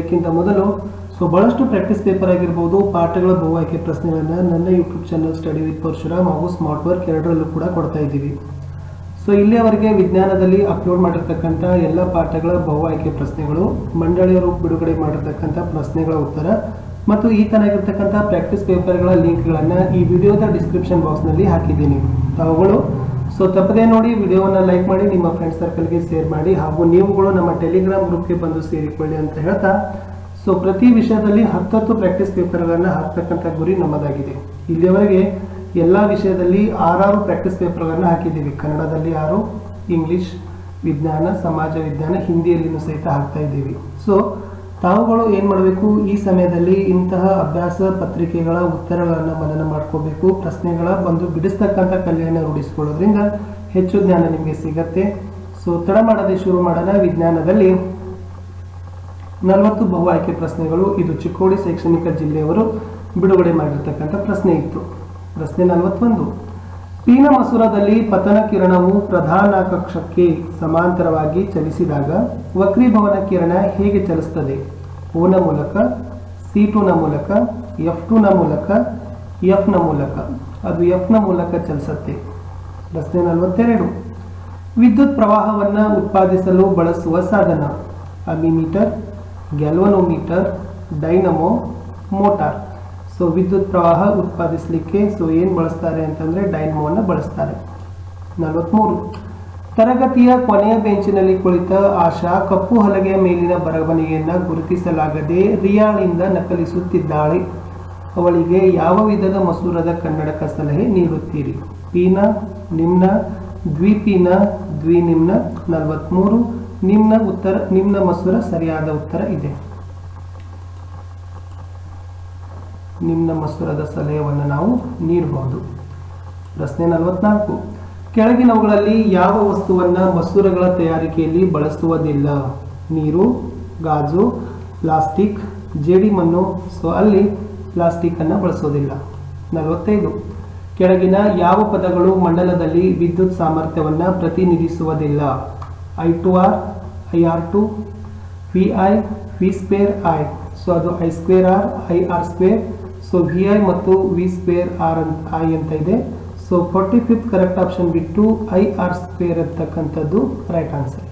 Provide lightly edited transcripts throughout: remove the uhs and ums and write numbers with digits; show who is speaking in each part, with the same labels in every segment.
Speaker 1: ಇದಕ್ಕಿಂತ ಮೊದಲು ಬಹಳಷ್ಟು ಪ್ರಾಕ್ಟೀಸ್ ಪೇಪರ್ ಆಗಿರಬಹುದು, ಪಾಠಗಳ ಬಹು ಆಯ್ಕೆ ಪ್ರಶ್ನೆಗಳನ್ನು ನನ್ನ YouTube channel study with Parashuram ಹಾಗೂ ಸ್ಮಾರ್ಟ್ ವರ್ಕ್ ಎರಡರಲ್ಲೂ ಕೂಡ ಕೊಡ್ತಾ ಇದ್ದೀವಿ. ಇಲ್ಲಿಯವರೆಗೆ ವಿಜ್ಞಾನದಲ್ಲಿ ಅಪ್ಲೋಡ್ ಮಾಡಿರ್ತಕ್ಕಂಥ ಎಲ್ಲ ಪಾಠಗಳ ಬಹು ಆಯ್ಕೆ ಪ್ರಶ್ನೆಗಳು, ಮಂಡಳಿಯವರು ಬಿಡುಗಡೆ ಮಾಡಿರ್ತಕ್ಕಂಥ ಪ್ರಶ್ನೆಗಳ ಉತ್ತರ ಮತ್ತು ಈ ತನಗಿರ್ತಕ್ಕಂಥ ಪ್ರಾಕ್ಟೀಸ್ ಪೇಪರ್ಗಳ ಲಿಂಕ್ಗಳನ್ನು ಈ ವಿಡಿಯೋದ ಡಿಸ್ಕ್ರಿಪ್ಷನ್ ಬಾಕ್ಸ್ನಲ್ಲಿ ಹಾಕಿದ್ದೀನಿ. ಅವುಗಳು ತಪ್ಪದೇ ನೋಡಿ, ವಿಡಿಯೋವನ್ನು ಲೈಕ್ ಮಾಡಿ, ನಿಮ್ಮ ಫ್ರೆಂಡ್ ಸರ್ಕಲ್ಗೆ ಶೇರ್ ಮಾಡಿ ಹಾಗೂ ನೀವುಗಳು ನಮ್ಮ ಟೆಲಿಗ್ರಾಮ್ ಗ್ರೂಪ್ಗೆ ಬಂದು ಸೇರಿಕೊಳ್ಳಿ ಅಂತ ಹೇಳ್ತಾ ಪ್ರತಿ ವಿಷಯದಲ್ಲಿ 10 ಪ್ರಾಕ್ಟೀಸ್ ಪೇಪರ್ಗಳನ್ನು ಹಾಕ್ತಕ್ಕಂಥ ಗುರಿ ನಮ್ಮದಾಗಿದೆ. ಇಲ್ಲಿಯವರೆಗೆ ಎಲ್ಲ ವಿಷಯದಲ್ಲಿ 6 ಪ್ರಾಕ್ಟೀಸ್ ಪೇಪರ್ಗಳನ್ನು ಹಾಕಿದ್ದೀವಿ. ಕನ್ನಡದಲ್ಲಿ 6, ಇಂಗ್ಲಿಷ್, ವಿಜ್ಞಾನ, ಸಮಾಜ ವಿಜ್ಞಾನ, ಹಿಂದಿಯಲ್ಲಿನೂ ಸಹಿತ ಹಾಕ್ತಾ ಇದ್ದೀವಿ. ತಾವುಗಳು ಏನು ಮಾಡಬೇಕು, ಈ ಸಮಯದಲ್ಲಿ ಇಂತಹ ಅಭ್ಯಾಸ ಪತ್ರಿಕೆಗಳ ಉತ್ತರಗಳನ್ನು ಮನನ ಮಾಡ್ಕೋಬೇಕು. ಪ್ರಶ್ನೆಗಳ ಬಂದು ಬಿಡಿಸ್ತಕ್ಕಂಥ ಕಲೆಯನ್ನು ರೂಢಿಸಿಕೊಳ್ಳೋದ್ರಿಂದ ಹೆಚ್ಚು ಜ್ಞಾನ ನಿಮಗೆ ಸಿಗತ್ತೆ. ತಡ ಮಾಡದೆ ಶುರು ಮಾಡೋಣ. ವಿಜ್ಞಾನದಲ್ಲಿ 40 ಬಹು ಆಯ್ಕೆ ಪ್ರಶ್ನೆಗಳು. ಇದು ಚಿಕ್ಕೋಡಿ ಶೈಕ್ಷಣಿಕ ಜಿಲ್ಲೆಯವರು ಬಿಡುಗಡೆ ಮಾಡಿರ್ತಕ್ಕಂಥ ಪ್ರಶ್ನೆ ಇತ್ತು. ಪ್ರಶ್ನೆ 41. ಪೀನ ಮಸೂರದಲ್ಲಿ ಪತನ ಕಿರಣವು ಪ್ರಧಾನ ಕಕ್ಷಕ್ಕೆ ಸಮಾಂತರವಾಗಿ ಚಲಿಸಿದಾಗ ವಕ್ರೀಭವನ ಕಿರಣ ಹೇಗೆ ಚಲಿಸುತ್ತದೆ? ಓ ನ ಮೂಲಕ, C2 ನ ಮೂಲಕ, F2 ನ ಮೂಲಕ, F ನ ಮೂಲಕ. ಅದು F ನ ಮೂಲಕ ಚಲಿಸುತ್ತೆ. ಪ್ರಶ್ನೆ 42. ವಿದ್ಯುತ್ ಪ್ರವಾಹವನ್ನು ಉತ್ಪಾದಿಸಲು ಬಳಸುವ ಸಾಧನ: ಅಮಿಮೀಟರ್, ಗ್ಯಾಲ್ವನೋಮೀಟರ್, ಡೈನಮೋ, ಮೋಟಾರ್. ವಿದ್ಯುತ್ ಪ್ರವಾಹ ಉತ್ಪಾದಿಸಲಿಕ್ಕೆ ಏನು ಬಳಸ್ತಾರೆ ಅಂತಂದರೆ ಡೈನಮೋವನ್ನು ಬಳಸ್ತಾರೆ. 43. ತರಗತಿಯ ಕೊನೆಯ ಬೆಂಚಿನಲ್ಲಿ ಕುಳಿತ ಆಶಾ ಕಪ್ಪು ಹಲಗೆಯ ಮೇಲಿನ ಬರವಣಿಗೆಯನ್ನು ಗುರುತಿಸಲಾಗದೆ ರಿಯಾಳಿಂದ ನಕಲಿಸುತ್ತಿದ್ದಾಳೆ. ಅವಳಿಗೆ ಯಾವ ವಿಧದ ಮಸೂರದ ಕನ್ನಡಕ ಸಲಹೆ ನೀಡುತ್ತೀರಿ? ಪೀನ, ನಿಮ್ನ, ದ್ವಿಪೀನ, ದ್ವಿನಿಮ್ನ. 43. ನಿಮ್ನ ಮಸೂರ ಸರಿಯಾದ ಉತ್ತರ ಇದೆ. ನಿಮ್ನ ಮಸೂರದ ಸಲಹೆಯನ್ನು ನಾವು ನೀಡಬಹುದು. ಪ್ರಶ್ನೆ 44. ಕೆಳಗಿನವುಗಳಲ್ಲಿ ಯಾವ ವಸ್ತುವನ್ನು ಮಸೂರಗಳ ತಯಾರಿಕೆಯಲ್ಲಿ ಬಳಸುವುದಿಲ್ಲ? ನೀರು, ಗಾಜು, ಪ್ಲಾಸ್ಟಿಕ್, ಜೇಡಿಮಣ್ಣು. ಅಲ್ಲಿ ಪ್ಲಾಸ್ಟಿಕ್ ಅನ್ನು ಬಳಸೋದಿಲ್ಲ. 45. ಕೆಳಗಿನ ಯಾವ ಪದಗಳು ಮಂಡಲದಲ್ಲಿ ವಿದ್ಯುತ್ ಸಾಮರ್ಥ್ಯವನ್ನು ಪ್ರತಿನಿಧಿಸುವುದಿಲ್ಲ? I2R, IR2, VI, V2I. ಅದು I2R, IR2. VI ಮತ್ತು V2R I ಅಂತ ಇದೆ. 45th ಕರೆಕ್ಟ್ ಆಪ್ಷನ್ ಬಿಟ್ಟು IR2 ಅಂತಕ್ಕಂಥದ್ದು ರೈಟ್ ಆನ್ಸರ್.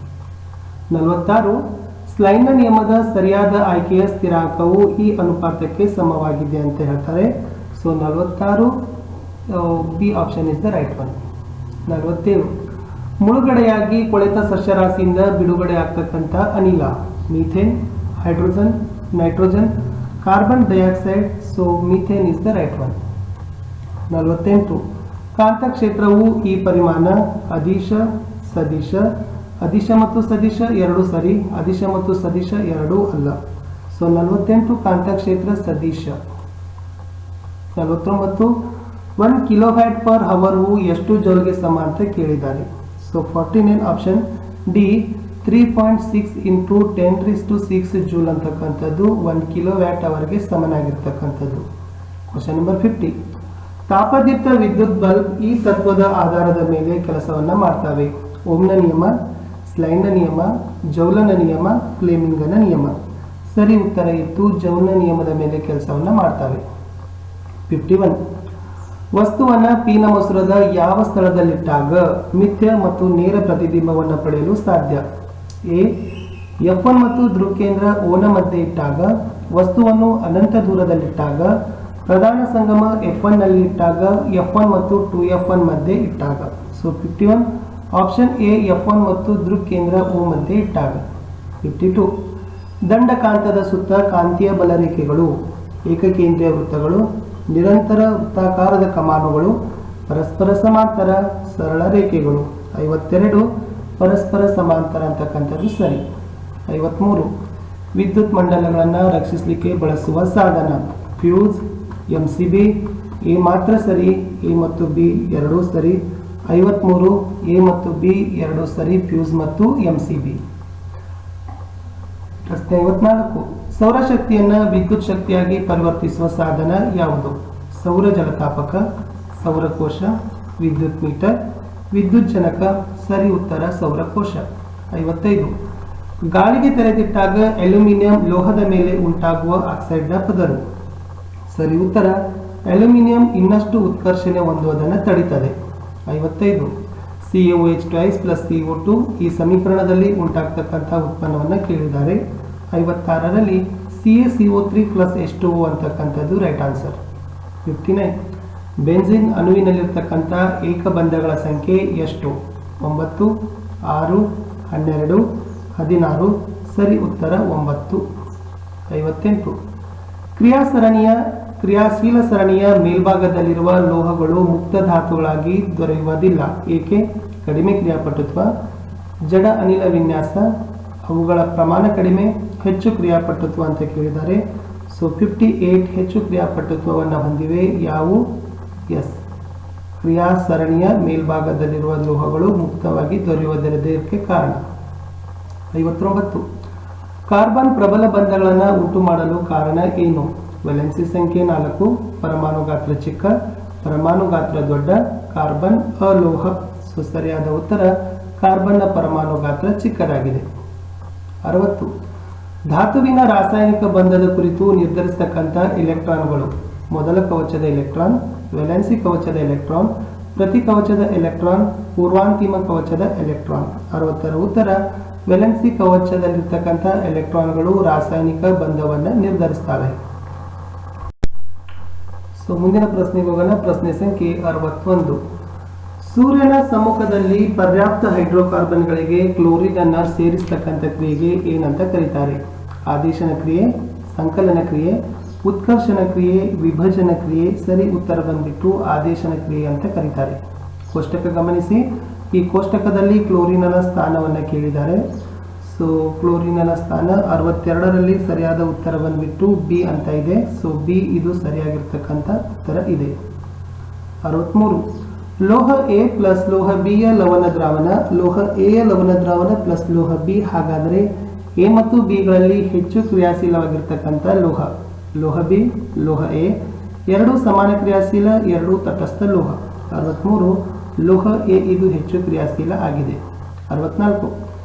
Speaker 1: 46. ಸ್ಲೈನ್ನ ನಿಯಮದ ಸರಿಯಾದ ಆಯ್ಕೆಯ ಸ್ಥಿರಾಂಕವು ಈ ಅನುಪಾತಕ್ಕೆ ಸಮವಾಗಿದೆ ಅಂತ ಹೇಳ್ತಾರೆ. 46 B option is the right one. 47. ಮುಳುಗಡೆಯಾಗಿ ಕೊಳೆತ ಸಸ್ಯರಾಶಿಯಿಂದ ಬಿಡುಗಡೆ ಆಗ್ತಕ್ಕಂಥ ಅನಿಲ: methane, hydrogen, nitrogen, carbon dioxide. Methane is the right one. 48. ಕಾಂತಕ್ಷೇತ್ರವು ಈ ಪರಿಮಾಣ: ಅದಿಶ, ಸದಿಶ. ಅದಿಶ ಮತ್ತು ಸದಿಶ ಎರಡು ಸರಿ, ಅದಿಶ ಮತ್ತು ಸದಿಶ ಎರಡೂ ಅಲ್ಲ. 48 ಕಾಂತಕ್ಷೇತ್ರ ಸದಿಶ. 49. 1 ಕಿಲೋವ್ಯಾಟ್ ಪರ್ ಅವರ್ವು ಎಷ್ಟು ಜೌಲ್ಗೆ ಸಮ ಅಂತ ಕೇಳಿದ್ದಾರೆ. 49 ಆಪ್ಷನ್ ಡಿ 3.6 × 10⁶ ಜೂಲ್ ಅಂತಕ್ಕಂಥದ್ದು 1 ಕಿಲೋವ್ಯಾಟ್ ಅವರ್ಗೆ ಸಮನಾಗಿರ್ತಕ್ಕಂಥದ್ದು. Question number 50. ತಾಪದೀಪ್ತ ವಿದ್ಯುತ್ ಬಲ್ಬ್ ಈ ತತ್ವದ ಆಧಾರದ ಮೇಲೆ ಕೆಲಸವನ್ನು ಮಾಡ್ತವೆ: ಓಮ್ನ ನಿಯಮ, ಸ್ಲೈನ್ನ ನಿಯಮ, ಜೌಲನ ನಿಯಮ, ಫ್ಲೇಮಿಂಗನ ನಿಯಮ. ಸರಿ ಉತ್ತರ ಇತ್ತು, ಜೌಲ್ನ ನಿಯಮದ ಮೇಲೆ ಕೆಲಸವನ್ನು ಮಾಡ್ತವೆ. 51. ವಸ್ತುವನ್ನು ಪೀನ ಮಸೂರದ ಯಾವ ಸ್ಥಳದಲ್ಲಿಟ್ಟಾಗ ಮಿಥ್ಯ ಮತ್ತು ನೇರ ಪ್ರತಿಬಿಂಬವನ್ನು ಪಡೆಯಲು ಸಾಧ್ಯ? ಎ F1 ಮತ್ತು ಧ್ರುವಕೇಂದ್ರ ಓನ ಮಧ್ಯೆ ಇಟ್ಟಾಗ, ವಸ್ತುವನ್ನು ಅನಂತ ದೂರದಲ್ಲಿಟ್ಟಾಗ, ಪ್ರಧಾನ ಸಂಗಮ F1 ನಲ್ಲಿ ಇಟ್ಟಾಗ, F1 ಮತ್ತು 2F1 ಮಧ್ಯೆ ಇಟ್ಟಾಗ. 51 ಆಪ್ಷನ್ ಎ F1 ಮತ್ತು ಧ್ರುವಕೇಂದ್ರ ಓ ಮಧ್ಯೆ ಇಟ್ಟಾಗ. 52. ದಂಡಕಾಂತದ ಸುತ್ತ ಕಾಂತೀಯ ಬಲರೇಖೆಗಳು: ಏಕಕೇಂದ್ರೀಯ ವೃತ್ತಗಳು, ನಿರಂತರ ವೃತ್ತಾಕಾರದ ಕಮಾನುಗಳು, ಪರಸ್ಪರ ಸಮಾಂತರ ಸರಳ ರೇಖೆಗಳು. 52 ಪರಸ್ಪರ ಸಮಾಂತರ ಅಂತಕ್ಕಂಥದ್ದು ಸರಿ. 53. ವಿದ್ಯುತ್ ಮಂಡಲಗಳನ್ನು ರಕ್ಷಿಸಲಿಕ್ಕೆ ಬಳಸುವ ಸಾಧನ: ಫ್ಯೂಸ್, MCB. ಎ ಮಾತ್ರ ಸರಿ, ಎ ಮತ್ತು ಬಿ ಎರಡೂ ಸರಿ. 53 ಎ ಮತ್ತು ಬಿ ಎರಡೂ ಸರಿ, ಫ್ಯೂಸ್ ಮತ್ತು MCB. ಪ್ರಶ್ನೆ 54. ಸೌರಶಕ್ತಿಯನ್ನು ವಿದ್ಯುತ್ ಶಕ್ತಿಯಾಗಿ ಪರಿವರ್ತಿಸುವ ಸಾಧನ ಯಾವುದು? ಸೌರ ಜಲತಾಪಕ, ಸೌರಕೋಶ, ವಿದ್ಯುತ್ ಮೀಟರ್, ವಿದ್ಯುತ್ ಜನಕ. ಸರಿ ಉತ್ತರ ಸೌರಕೋಶ. 55. ಗಾಳಿಗೆ ತೆರೆದಿಟ್ಟಾಗ ಅಲ್ಯೂಮಿನಿಯಂ ಲೋಹದ ಮೇಲೆ ಉಂಟಾಗುವ ಆಕ್ಸೈಡ್ನ ಪದರು. ಸರಿ ಉತ್ತರ, ಅಲ್ಯೂಮಿನಿಯಂ ಇನ್ನಷ್ಟು ಉತ್ಕರ್ಷಣೆ ಹೊಂದುವುದನ್ನು ತಡೀತದೆ. 55 CaOH2 ಪ್ಲಸ್ CO2 ಈ ಸಮೀಕರಣದಲ್ಲಿ ಉಂಟಾಗ್ತಕ್ಕಂಥ ಉತ್ಪನ್ನವನ್ನು ಕೇಳಿದ್ದಾರೆ. 56ರಲ್ಲಿ CaCO3 ಪ್ಲಸ್ H2O ಅಂತಕ್ಕಂಥದ್ದು ರೈಟ್ ಆನ್ಸರ್. 59 ಬೆನ್ಸಿನ್ ಅಣುವಿನಲ್ಲಿರ್ತಕ್ಕಂಥ ಏಕಬಂಧಗಳ ಸಂಖ್ಯೆ ಎಷ್ಟು? 9, 6, 12, 16. ಸರಿ ಉತ್ತರ 9. 58 ಕ್ರಿಯಾಶೀಲ ಸರಣಿಯ ಮೇಲ್ಭಾಗದಲ್ಲಿರುವ ಲೋಹಗಳು ಮುಕ್ತ ಧಾತುಗಳಾಗಿ ದೊರೆಯುವುದಿಲ್ಲ. ಏಕೆ? ಕಡಿಮೆ ಕ್ರಿಯಾಪಟುತ್ವ, ಜಡ ಅನಿಲ ವಿನ್ಯಾಸ, ಅವುಗಳ ಪ್ರಮಾಣ ಕಡಿಮೆ, ಹೆಚ್ಚು ಕ್ರಿಯಾಪಟುತ್ವ ಅಂತ ಕೇಳಿದ್ದಾರೆ. ಸೊ 58 ಹೆಚ್ಚು ಕ್ರಿಯಾಪಟುತ್ವವನ್ನು ಹೊಂದಿವೆ. ಯಾವುವು? ಎಸ್, ಕ್ರಿಯಾ ಸರಣಿಯ ಮೇಲ್ಭಾಗದಲ್ಲಿರುವ ಲೋಹಗಳು ಮುಕ್ತವಾಗಿ ದೊರೆಯುವುದಕ್ಕೆ ಕಾರಣ. 59 ಕಾರ್ಬನ್ ಪ್ರಬಲ ಬಂಧಗಳನ್ನು ಉಂಟು ಮಾಡಲು ಕಾರಣ ಏನು? ವೇಲೆನ್ಸಿ ಸಂಖ್ಯೆ 4, ಪರಮಾಣು ಗಾತ್ರ ಚಿಕ್ಕ, ಪರಮಾಣು ಗಾತ್ರ ದೊಡ್ಡ, ಕಾರ್ಬನ್ ಅಲೋಹ. ಸೊ ಸರಿಯಾದ ಉತ್ತರ ಕಾರ್ಬನ್ನ ಪರಮಾಣು ಗಾತ್ರ ಚಿಕ್ಕದಾಗಿದೆ. 60 ಧಾತುವಿನ ರಾಸಾಯನಿಕ ಬಂಧದ ಕುರಿತು ನಿರ್ಧರಿಸತಕ್ಕಂಥ ಎಲೆಕ್ಟ್ರಾನ್ಗಳು. ಮೊದಲ ಕವಚದ ಎಲೆಕ್ಟ್ರಾನ್, ವೇಲೆನ್ಸಿ ಕವಚದ ಎಲೆಕ್ಟ್ರಾನ್, ಪ್ರತಿ ಕವಚದ ಎಲೆಕ್ಟ್ರಾನ್, ಪೂರ್ವಾಂತಿಮ ಕವಚದ ಎಲೆಕ್ಟ್ರಾನ್. 60ರ ಉತ್ತರ ವೇಲೆನ್ಸಿ ಕವಚದಲ್ಲಿರ್ತಕ್ಕಂಥ ಎಲೆಕ್ಟ್ರಾನ್ಗಳು ರಾಸಾಯನಿಕ ಬಂಧವನ್ನು ನಿರ್ಧರಿಸ್ತವೆ. ಸೊ ಮುಂದಿನ ಪ್ರಶ್ನೆಗೆ ಹೋಗೋಣ. ಪ್ರಶ್ನೆ ಸಂಖ್ಯೆ 61 ಸೂರ್ಯನ ಸಮ್ಮುಖದಲ್ಲಿ ಪರ್ಯಾಪ್ತ ಹೈಡ್ರೋಕಾರ್ಬನ್ಗಳಿಗೆ ಕ್ಲೋರಿನ್ ಅನ್ನು ಸೇರಿಸತಕ್ಕಂಥ ಕ್ರಿಯೆಗೆ ಏನಂತ ಕರೀತಾರೆ? ಆದೇಶನ ಕ್ರಿಯೆ, ಸಂಕಲನ ಕ್ರಿಯೆ, ಉತ್ಕರ್ಷಣ ಕ್ರಿಯೆ, ವಿಭಜನ ಕ್ರಿಯೆ. ಸರಿ ಉತ್ತರ ಬಂದ್ಬಿಟ್ಟು ಆದೇಶನ ಕ್ರಿಯೆ ಅಂತ ಕರೀತಾರೆ. ಕೋಷ್ಟಕ ಗಮನಿಸಿ, ಈ ಕೋಷ್ಟಕದಲ್ಲಿ ಕ್ಲೋರಿನನ ಸ್ಥಾನವನ್ನು ಕೇಳಿದ್ದಾರೆ. ಸೊ ಕ್ಲೋರಿನನ ಸ್ಥಾನ 62ರಲ್ಲಿ ಸರಿಯಾದ ಉತ್ತರ ಬಂದ್ಬಿಟ್ಟು ಬಿ ಅಂತ ಇದೆ. ಸೊ ಬಿ ಇದು ಸರಿಯಾಗಿರ್ತಕ್ಕಂಥ ಉತ್ತರ ಇದೆ. 63 ಲೋಹ ಎ ಪ್ಲಸ್ ಲೋಹ ಬಿ ಯ ಲವಣ ದ್ರಾವಣ, ಲೋಹ ಎ ಯ ಲವಣ ದ್ರಾವಣ ಪ್ಲಸ್ ಲೋಹ ಬಿ. ಹಾಗಾದರೆ ಎ ಮತ್ತು ಬಿಗಳಲ್ಲಿ ಹೆಚ್ಚು ಕ್ರಿಯಾಶೀಲವಾಗಿರ್ತಕ್ಕಂಥ ಲೋಹ ಲೋಹ ಬಿ, ಲೋಹ ಎ. ಎರಡೂ ಸಮಾನ ಕ್ರಿಯಾಶೀಲ, ಎರಡೂ ತಟಸ್ಥ ಲೋಹ. 63 ಲೋಹ ಎ ಇದು ಹೆಚ್ಚು ಕ್ರಿಯಾಶೀಲ ಆಗಿದೆ. 64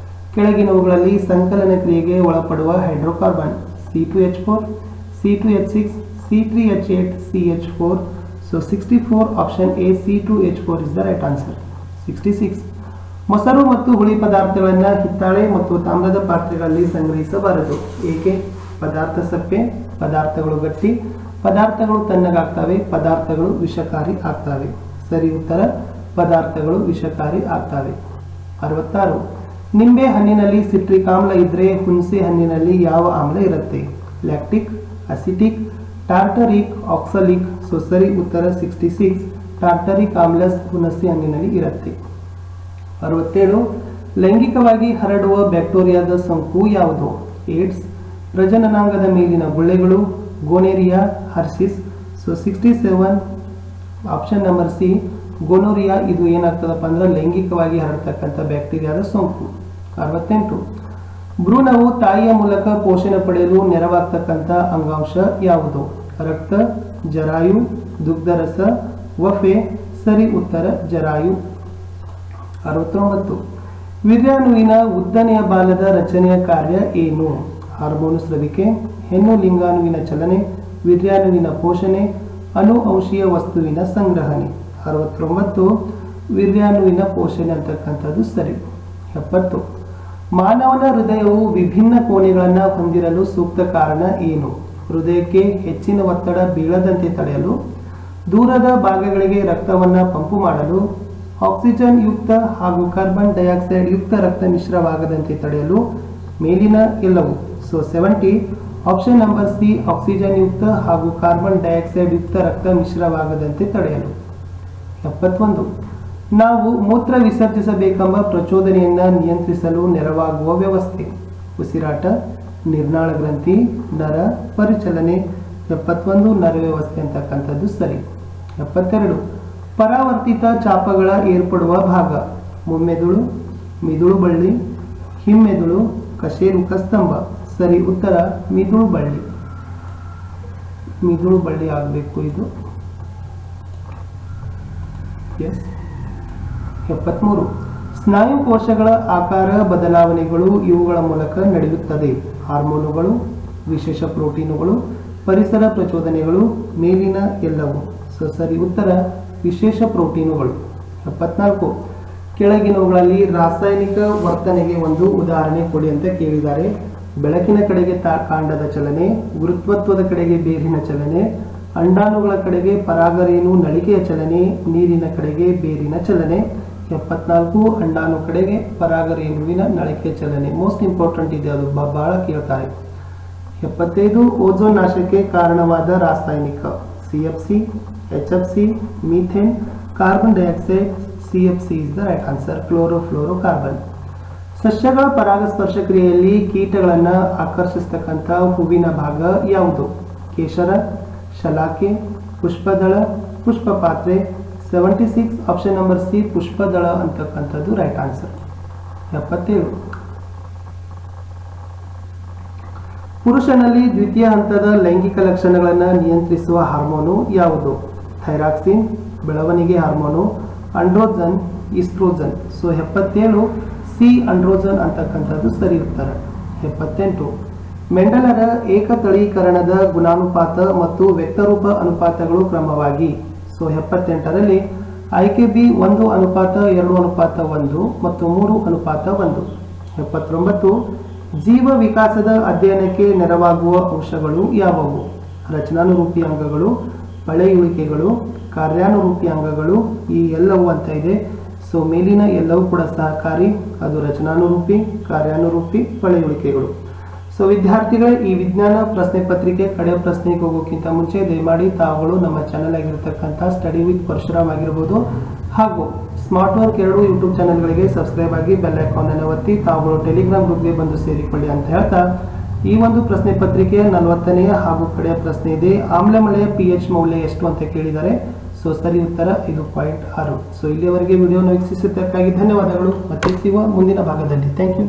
Speaker 1: ಕೆಳಗಿನವುಗಳಲ್ಲಿ ಸಂಕಲನ ಕ್ರಿಯೆಗೆ ಒಳಪಡುವ hydrocarbon C2H4, C2H6, C3H8, CH4. So 64 option A C2H4 is the right answer. 66 ಮೊಸರು ಮತ್ತು ಹುಳಿ ಪದಾರ್ಥಗಳನ್ನು ಹಿತ್ತಾಳೆ ಮತ್ತು ತಾಮ್ರದ ಪಾತ್ರೆಗಳಲ್ಲಿ ಸಂಗ್ರಹಿಸಬಾರದು. ಏಕೆ? ಪದಾರ್ಥ ಸಪ್ಪೆ, ಪದಾರ್ಥಗಳು ಗಟ್ಟಿ, ಪದಾರ್ಥಗಳು ತಣ್ಣಗಾಗ್ತವೆ, ಪದಾರ್ಥಗಳು ವಿಷಕಾರಿ ಆಗ್ತವೆ. ಸರಿ ಉತ್ತರ ಪದಾರ್ಥಗಳು ವಿಷಕಾರಿ ಆಗ್ತವೆ. 66 ನಿಂಬೆ ಹಣ್ಣಿನಲ್ಲಿ ಸಿಟ್ರಿಕ್ ಆಮ್ಲ ಇದ್ರೆ ಹುಣಸೆ ಹಣ್ಣಿನಲ್ಲಿ ಯಾವ ಆಮ್ಲ ಇರುತ್ತೆ? Lactic, acetic, tartaric, oxalic. So ಸರಿ ಉತ್ತರ 66 ಟಾರ್ಟರಿಕ್ ಆಮ್ಲ ಹುಣಸೆ ಹಣ್ಣಿನಲ್ಲಿ ಇರುತ್ತೆ. 67 ಲೈಂಗಿಕವಾಗಿ ಹರಡುವ ಬ್ಯಾಕ್ಟೀರಿಯಾದ ಸೋಂಕು ಯಾವುದು? ಏಡ್ಸ್, ಪ್ರಜನನಾಂಗದ ಮೇಲಿನ ಗುಳ್ಳೆಗಳು, ಗೋನೆರಿಯಾ, ಹರ್ಸಿಸ್. ಸೊ 67 ಆಪ್ಷನ್ ನಂಬರ್ ಸಿ ಗೋನೋರಿಯಾ ಇದು ಏನಾಗ್ತದಪ್ಪ ಅಂದ್ರೆ ಲೈಂಗಿಕವಾಗಿ ಹರಡ್ತಕ್ಕಂಥ ಬ್ಯಾಕ್ಟೀರಿಯಾದ ಸೋಂಕು. 68 ಭ್ರೂಣವು ತಾಯಿಯ ಮೂಲಕ ಪೋಷಣೆ ಪಡೆಯಲು ನೆರವಾಗ್ತಕ್ಕಂಥ ಅಂಗಾಂಶ ಯಾವುದು? ರಕ್ತ, ಜರಾಯು, ದುಗ್ಧರಸ, ವಫೆ. ಸರಿ ಉತ್ತರ ಜರಾಯು. 69 ವೀರ್ಯಾಣುವಿನ ಉದ್ದನೆಯ ಬಾಲದ ರಚನೆಯ ಕಾರ್ಯ ಏನು? ಹಾರ್ಮೋನು ಸ್ರವಿಕೆ, ಹೆಣ್ಣು ಲಿಂಗಾಣುವಿನ ಚಲನೆ, ವೀರ್ಯಾಣುವಿನ ಪೋಷಣೆ, ಅನುವಂಶೀಯ ವಸ್ತುವಿನ ಸಂಗ್ರಹಣೆ. 69 ವೀರ್ಯಾಣುವಿನ ಪೋಷಣೆ ಅಂತಕ್ಕಂಥದ್ದು ಸರಿ. 70 ಮಾನವನ ಹೃದಯವು ವಿಭಿನ್ನ ಕೋಣೆಗಳನ್ನು ಹೊಂದಿರಲು ಸೂಕ್ತ ಕಾರಣ ಏನು? ಹೃದಯಕ್ಕೆ ಹೆಚ್ಚಿನ ಒತ್ತಡ ಬೀಳದಂತೆ ತಡೆಯಲು, ದೂರದ ಭಾಗಗಳಿಗೆ ರಕ್ತವನ್ನು ಪಂಪು ಮಾಡಲು, ಆಕ್ಸಿಜನ್ ಯುಕ್ತ ಹಾಗೂ ಕಾರ್ಬನ್ ಡೈಆಕ್ಸೈಡ್ ಯುಕ್ತ ರಕ್ತ ಮಿಶ್ರವಾಗದಂತೆ ತಡೆಯಲು, ಮೇಲಿನ ಎಲ್ಲವೂ. So 70 option number C oxygen ಯುಕ್ತ ಹಾಗೂ ಕಾರ್ಬನ್ ಡೈಆಕ್ಸೈಡ್ ಯುಕ್ತ ರಕ್ತ ಮಿಶ್ರವಾಗದಂತೆ ತಡೆಯಲು. 71 ನಾವು ಮೂತ್ರ ವಿಸರ್ಜಿಸಬೇಕೆಂಬ ಪ್ರಚೋದನೆಯನ್ನು ನಿಯಂತ್ರಿಸಲು ನೆರವಾಗುವ ವ್ಯವಸ್ಥೆ. ಉಸಿರಾಟ, ನಿರ್ನಾಳ ಗ್ರಂಥಿ, ನರ ಪರಿಚಲನೆ. 71 ನರ ವ್ಯವಸ್ಥೆ ಅಂತಕ್ಕಂಥದ್ದು ಸರಿ. 72 ಪರಾವರ್ತಿತ ಚಾಪಗಳ ಏರ್ಪಡುವ ಭಾಗ. ಮುಮ್ಮೆದುಳು, ಮಿದುಳು ಬಳ್ಳಿ, ಹಿಮ್ಮೆದುಳು, ಕಶೇರುಕ ಸ್ತಂಭ. ಸರಿ ಉತ್ತರ ಮಿದುಳು ಬಳ್ಳಿ. ಮಿದುಳು ಬಳ್ಳಿ ಆಗಬೇಕು ಇದು. ಎಸ್. 73 ಸ್ನಾಯು ಕೋಶಗಳ ಆಕಾರ ಬದಲಾವಣೆಗಳು ಇವುಗಳ ಮೂಲಕ ನಡೆಯುತ್ತದೆ. ಹಾರ್ಮೋನುಗಳು, ವಿಶೇಷ ಪ್ರೋಟೀನುಗಳು, ಪರಿಸರ ಪ್ರಚೋದನೆಗಳು, ಮೇಲಿನ ಎಲ್ಲವೂ. ಸರಿ ಉತ್ತರ ವಿಶೇಷ ಪ್ರೋಟೀನುಗಳು. 74 ಕೆಳಗಿನವುಗಳಲ್ಲಿ ರಾಸಾಯನಿಕ ವರ್ತನೆಗೆ ಒಂದು ಉದಾಹರಣೆ ಕೊಡಿ ಅಂತ ಕೇಳಿದ್ದಾರೆ. ಬೆಳಕಿನ ಕಡೆಗೆ ಕಾಂಡದ ಚಲನೆ, ಗುರುತ್ವತ್ವದ ಕಡೆಗೆ ಬೇರಿನ ಚಲನೆ, ಅಂಡಾಣುಗಳ ಕಡೆಗೆ ಪರಾಗರೇಣು ನಳಿಕೆಯ ಚಲನೆ, ನೀರಿನ ಕಡೆಗೆ ಬೇರಿನ ಚಲನೆ. 74 ಅಂಡಾಣು ಕಡೆಗೆ ಪರಾಗರೇಣುವಿನ ನಳಿಕೆಯ ಚಲನೆ. ಮೋಸ್ಟ್ ಇಂಪಾರ್ಟೆಂಟ್ ಇದೆ, ಅದು ಬಹಳ ಕೇಳ್ತಾರೆ. 75 ಓಝೋನ್ ನಾಶಕ್ಕೆ ಕಾರಣವಾದ ರಾಸಾಯನಿಕ. CFC, HFC, methane, carbon dioxide. CFC is the right answer. Chlorofluorocarbon. ಸಸ್ಯಗಳ ಪರಾಗಸ್ಪರ್ಶ ಕ್ರಿಯೆಯಲ್ಲಿ ಕೀಟಗಳನ್ನು ಆಕರ್ಷಿಸ್ತಕ್ಕಂಥ ಹೂವಿನ ಭಾಗ ಯಾವುದು? ಕೇಶರ, ಶಲಾಕೆ, ಪುಷ್ಪದಳ, ಪುಷ್ಪಪಾತ್ರೆ. 76 ಆಪ್ಷನ್ ನಂಬರ್ ಸಿ ಪುಷ್ಪದಳ ಅಂತಕ್ಕಂಥದ್ದು ರೈಟ್ ಆನ್ಸರ್. 77 ಪುರುಷನಲ್ಲಿ ದ್ವಿತೀಯ ಹಂತದ ಲೈಂಗಿಕ ಲಕ್ಷಣಗಳನ್ನು ನಿಯಂತ್ರಿಸುವ ಹಾರ್ಮೋನು ಯಾವುದು? ಥೈರಾಕ್ಸಿನ್, ಬೆಳವಣಿಗೆ ಹಾರ್ಮೋನು, ಅಂಡ್ರೋಜನ್, ಈಸ್ಟ್ರೋಜನ್. 77 ಸಿ ಅಂಡ್ರೋಜನ್ ಅಂತಕ್ಕಂಥದ್ದು ಸರಿ ಉತ್ತರ. 78 ಮೆಂಡಲರ ಏಕತಳೀಕರಣದ ಗುಣಾನುಪಾತ ಮತ್ತು ವ್ಯಕ್ತರೂಪ ಅನುಪಾತಗಳು ಕ್ರಮವಾಗಿ. 78ರಲ್ಲಿ IKB 1:2:1 ಮತ್ತು 3:1. 79 ಜೀವ ವಿಕಾಸದ ಅಧ್ಯಯನಕ್ಕೆ ನೆರವಾಗುವ ಅಂಶಗಳು ಯಾವುವು? ರಚನಾನುರೂಪಿ ಅಂಗಗಳು, ಪಳೆಯುಳಿಕೆಗಳು, ಕಾರ್ಯಾನುರೂಪಿ ಅಂಗಗಳು. ಈ ಎಲ್ಲವೂ ಅಂತ ಇದೆ. ಮೇಲಿನ ಎಲ್ಲವೂ ಕೂಡ ಸಹಕಾರಿ, ಅದು ರಚನಾನುರೂಪಿ, ಕಾರ್ಯಾನುರೂಪಿ, ಪಳೆಯುಳಿಕೆಗಳು. ವಿದ್ಯಾರ್ಥಿಗಳೇ, ಈ ವಿಜ್ಞಾನ ಪ್ರಶ್ನೆ ಪತ್ರಿಕೆ ಕಡೆ ಪ್ರಶ್ನೆಗೆ ಹೋಗೋಕ್ಕಿಂತ ಮುಂಚೆ ದಯಮಾಡಿ ತಾವುಗಳು ನಮ್ಮ ಚಾನೆಲ್ ಆಗಿರತಕ್ಕಂಥ ಸ್ಟಡಿ ವಿತ್ ಪರಶುರಾಮ್ ಆಗಿರ್ಬೋದು ಹಾಗೂ ಸ್ಮಾರ್ಟ್ ವರ್ಕ್ 2 ಯೂಟ್ಯೂಬ್ ಚಾನೆಲ್ಗಳಿಗೆ ಸಬ್ಸ್ಕ್ರೈಬ್ ಆಗಿ ಬೆಲ್ ಐಕಾನ್ ಅನ್ನು ಒತ್ತಿ ತಾವುಗಳು ಟೆಲಿಗ್ರಾಮ್ ಗ್ರೂಪ್ಗೆ ಬಂದು ಸೇರಿಕೊಳ್ಳಿ ಅಂತ ಹೇಳ್ತಾ, ಈ ಒಂದು ಪ್ರಶ್ನೆ ಪತ್ರಿಕೆಯ 40ನೇ ಹಾಗೂ ಕಡೆಯ ಪ್ರಶ್ನೆ ಇದೆ. ಆಮ್ಲಮಳೆಯ pH ಮೌಲ್ಯ ಎಷ್ಟು ಅಂತ ಕೇಳಿದ್ದಾರೆ. ಸರಿ ಉತ್ತರ 5.6. ಇಲ್ಲಿಯವರೆಗೆ ವಿಡಿಯೋನ ವೀಕ್ಷಿಸಿದ್ದಕ್ಕಾಗಿ ಧನ್ಯವಾದಗಳು. ಮತ್ತೆ ಸಿಗುವ ಮುಂದಿನ ಭಾಗದಲ್ಲಿ. Thank you.